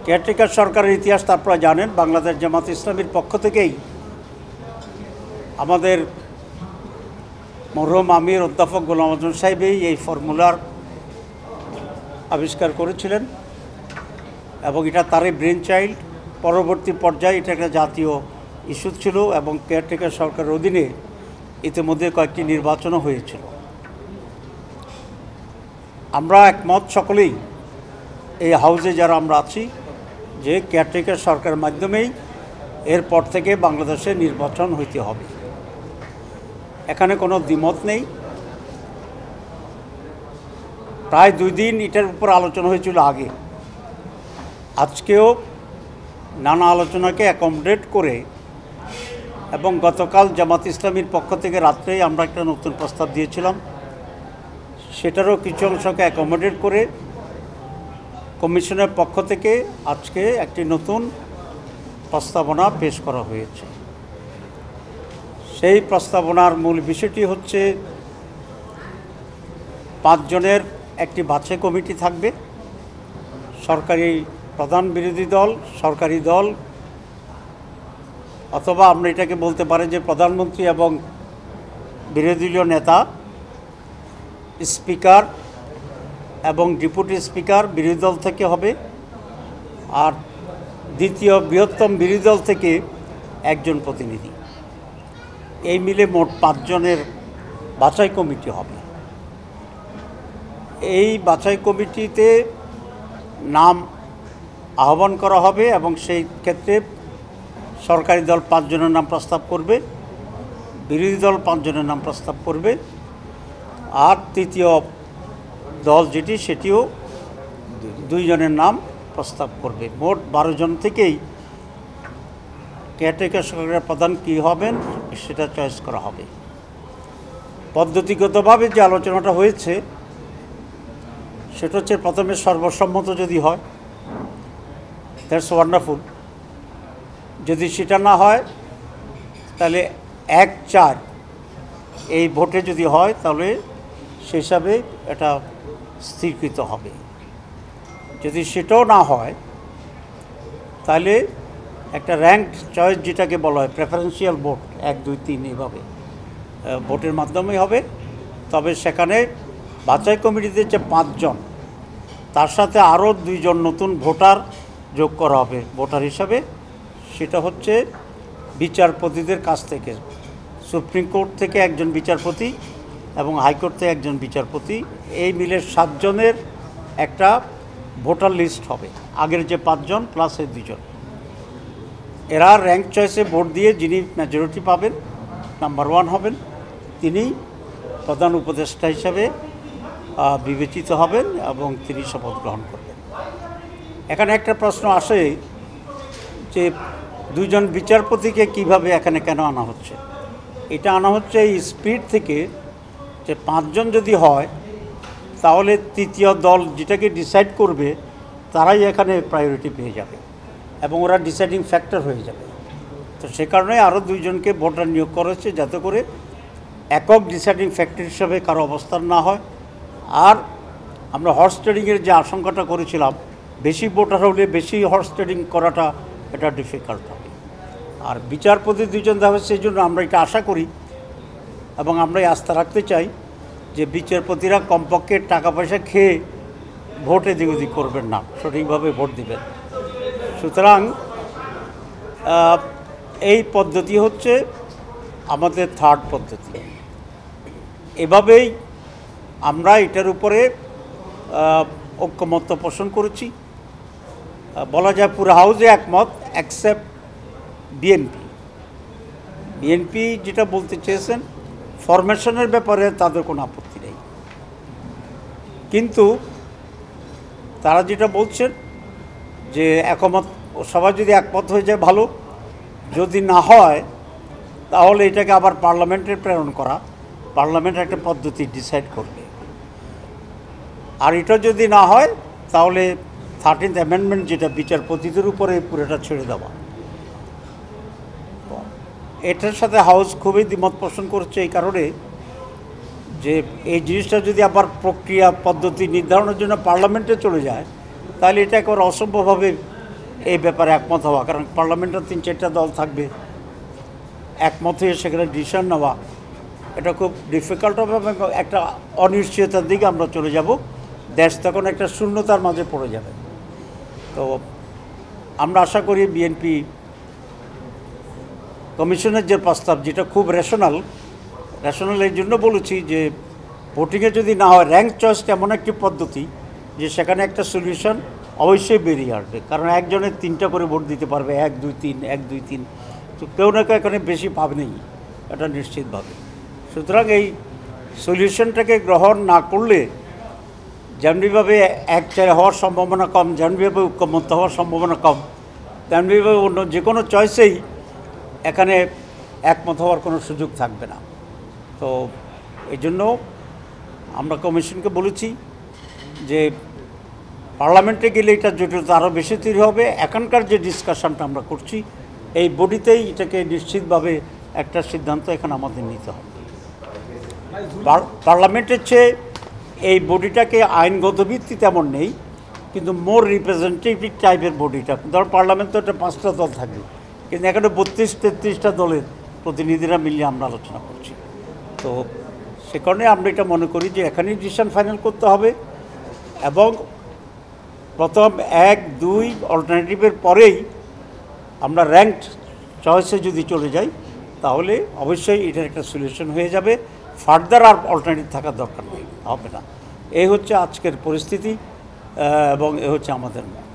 Caretaker সরকারের ইতিহাস আপনারা জানেন। বাংলাদেশ জামাত ইসলামীর পক্ষ থেকেই আমাদের মরহুম আমির অধ্যাপক গোলাম আজম সাহেবই এই ফর্মুলার আবিষ্কার করেছিলেন এবং এটা তারই ব্রেন চাইল্ড। পরবর্তী পর্যায়ে এটা একটা জাতীয় ইস্যু ছিল এবং কেয়ারটেকার সরকারের অধীনে ইতিমধ্যে কয়েকটি নির্বাচনও হয়েছিল। আমরা একমত সকলেই এই হাউসে যারা আমরা আছি যে কেয়ারটেকার সরকারের মাধ্যমেই এরপর থেকে বাংলাদেশে নির্বাচন হইতে হবে, এখানে কোনো দ্বিমত নেই। প্রায় 2 দিন এটার উপর আলোচনা হয়েছিল আগে, আজকেও নানা আলোচনাকে অ্যাকোমোডেট করে এবং গতকাল জামাত ইসলামীর পক্ষ থেকে রাত্রেই আমরা একটা নতুন প্রস্তাব দিয়েছিলাম, সেটারও কিছু অংশকে অ্যাকোমোডেট করে কমিশনের পক্ষ থেকে আজকে একটি নতুন প্রস্তাবনা পেশ করা হয়েছে। সেই প্রস্তাবনার মূল বিষয়টি হচ্ছে 5 জনের একটি বাছাই কমিটি থাকবে। সরকারি প্রধান বিরোধী দল, সরকারি দল, অথবা আমরা এটাকে বলতে পারি যে প্রধানমন্ত্রী এবং বিরোধী দলীয় নেতা, স্পিকার এবং ডেপুটি স্পিকার বিরোধী দল থেকে হবে, আর দ্বিতীয় বৃহত্তম বিরোধী দল থেকে একজন প্রতিনিধি। এই মিলে মোট 5 জনের বাছাই কমিটি হবে। এই বাছাই কমিটিতে নাম আহ্বান করা হবে এবং সেই ক্ষেত্রে সরকারি দল 5 জনের নাম প্রস্তাব করবে, বিরোধী দল 5 জনের নাম প্রস্তাব করবে, আর তৃতীয় দল যেটি সেটিও 2 জনের নাম প্রস্তাব করবে। মোট 12 জন থেকেই কেয়ারটেকার সরকারের প্রধান কী হবেন সেটা চয়েস করা হবে। পদ্ধতিগতভাবে যে আলোচনাটা হয়েছে সেটা হচ্ছে প্রথমে সর্বসম্মত যদি হয়, দ্যাটস ওয়ান্ডারফুল। যদি সেটা না হয় তাহলে 1/4 এই ভোটে যদি হয় তাহলে সেই হিসাবে এটা স্থিরকৃত হবে। যদি সেটাও না হয় তাহলে একটা র্যাঙ্কড চয়েস যেটাকে বলা হয়, প্রেফারেন্সিয়াল ভোট 1, 2, 3 এইভাবে ভোটের মাধ্যমেই হবে। তবে সেখানে বাছাই কমিটিতে যে 5 জন, তার সাথে আরও 2 জন নতুন ভোটার যোগ করা হবে ভোটার হিসাবে। সেটা হচ্ছে বিচারপতিদের কাছ থেকে, সুপ্রিম কোর্ট থেকে একজন বিচারপতি এবং হাইকোর্ট থেকে একজন বিচারপতি, এই মিলে 7 জনের একটা ভোটার লিস্ট হবে। আগের যে 5 জন প্লাস এই 2 জন, এরা র্যাঙ্ক চয়েসে ভোট দিয়ে যিনি মেজরিটি পাবেন, নাম্বার 1 হবেন, তিনি প্রধান উপদেষ্টা হিসাবে বিবেচিত হবেন এবং তিনি শপথ গ্রহণ করবেন। এখানে একটা প্রশ্ন আসে যে 2 জন বিচারপতিকে কিভাবে এখানে কেন আনা হচ্ছে? এটা আনা হচ্ছে এই স্পিড থেকে যে 5 জন যদি হয় তাহলে তৃতীয় দল যেটাকে ডিসাইড করবে তারাই এখানে প্রায়োরিটি পেয়ে যাবে এবং ওরা ডিসাইডিং ফ্যাক্টর হয়ে যাবে। তো সে কারণে আরও 2 জনকে ভোটার নিয়োগ করা হচ্ছে যাতে করে একক ডিসাইডিং ফ্যাক্টর হিসাবে কারো অবস্থান না হয়। আর আমরা হর্স ট্রেডিংয়ের যে আশঙ্কাটা করেছিলাম, বেশি ভোটার হলে বেশি হর্স ট্রেডিং করাটা এটা ডিফিকাল্ট হবে। আর বিচারপতি 2 জন দেওয়া হচ্ছে, সেই জন্য আমরা এটা আশা করি এবং আমরা আস্থা রাখতে চাই যে বিচারপতিরা কমপক্ষে টাকা পয়সা খেয়ে ভোট এদিক ওদিক করবেন না, সঠিকভাবে ভোট দিবেন। সুতরাং এই পদ্ধতি হচ্ছে আমাদের 3rd পদ্ধতি। এভাবেই আমরা এটার উপরে ঐক্যমত্য পোষণ করেছি। বলা যায় পুরো হাউসে একমত, অ্যাকসেপ্ট বিএনপি যেটা বলতে চেয়েছেন ফরমেশনের ব্যাপারে তাদের কোনো আপত্তি নেই, কিন্তু তারা যেটা বলছেন যে একমত, সবাই যদি একমত হয়ে যায় ভালো, যদি না হয় তাহলে এটাকে আবার পার্লামেন্টে প্রেরণ করা, পার্লামেন্ট একটা পদ্ধতি ডিসাইড করবে। আর এটা যদি না হয় তাহলে 13th অ্যামেন্ডমেন্ট যেটা বিচারপতিদের উপরে পুরোটা ছেড়ে দেওয়া। এটার সাথে হাউস খুবই দ্বিমত পোষণ করছে এই কারণে যে এই জিনিসটা যদি আবার প্রক্রিয়া পদ্ধতি নির্ধারণের জন্য পার্লামেন্টে চলে যায় তাহলে এটা একেবারে অসম্ভবভাবে এই ব্যাপারে একমত হওয়া, কারণ পার্লামেন্টের 3-4টা দল থাকবে, একমত হয়ে সেখানে ডিসিশন নেওয়া এটা খুব ডিফিকাল্ট হবে এবং একটা অনিশ্চয়তার দিকে আমরা চলে যাব। দেশ তখন একটা শূন্যতার মাঝে পড়ে যাবে। তো আমরা আশা করি বিএনপি কমিশনের যে প্রস্তাব, যেটা খুব রেশনাল এই জন্য বলেছি যে ভোটিংয়ে যদি না হয়, র্যাঙ্ক চয়েসটা এমন একটি পদ্ধতি যে সেখানে একটা সলিউশন অবশ্যই বেরিয়ে আসবে, কারণ একজনের 3টা করে ভোট দিতে পারবে, 1 2 3 1 2 3, তো কেউ না কেউ এখানে বেশি পাবে নেই, এটা নিশ্চিতভাবে। সুতরাং এই সলিউশনটাকে গ্রহণ না করলে যেমনিভাবে 1-4 হওয়ার সম্ভাবনা কম, যেমনিভাবে ঐক্যমত্য হওয়ার সম্ভাবনা কম, তেমনিভাবে অন্য যে কোনো চয়েসেই এখানে একমত হওয়ার কোনো সুযোগ থাকবে না। তো এই জন্য আমরা কমিশনকে বলেছি যে পার্লামেন্টে গেলে এটা জটিলতা আরও বেশি তৈরি হবে। এখনকার যে ডিসকাশনটা আমরা করছি, এই বডিতেই এটাকে নিশ্চিতভাবে একটা সিদ্ধান্ত এখানে আমাদের নিতে হবে। পার্লামেন্টের চেয়ে এই বডিটাকে আইনগত ভিত্তি তেমন নেই, কিন্তু মোর রিপ্রেজেন্টেটিভ টাইপের বডিটা। ধর পার্লামেন্ট তো একটা 5টা দল থাকবে, কিন্তু এখানে 32-33টা দলের প্রতিনিধিরা মিলিয়ে আমরা আলোচনা করছি। তো সে কারণে আমরা এটা মনে করি যে এখানেই ডিসিশন ফাইনাল করতে হবে এবং প্রথম 1-2 অল্টারনেটিভের পরেই আমরা র্যাঙ্কড চয়েসে যদি চলে যাই তাহলে অবশ্যই এটার একটা সলিউশন হয়ে যাবে। ফার্দার আর অল্টারনেটিভ থাকার দরকার নেই, হবে না। এই হচ্ছে আজকের পরিস্থিতি এবং এ হচ্ছে আমাদের মত।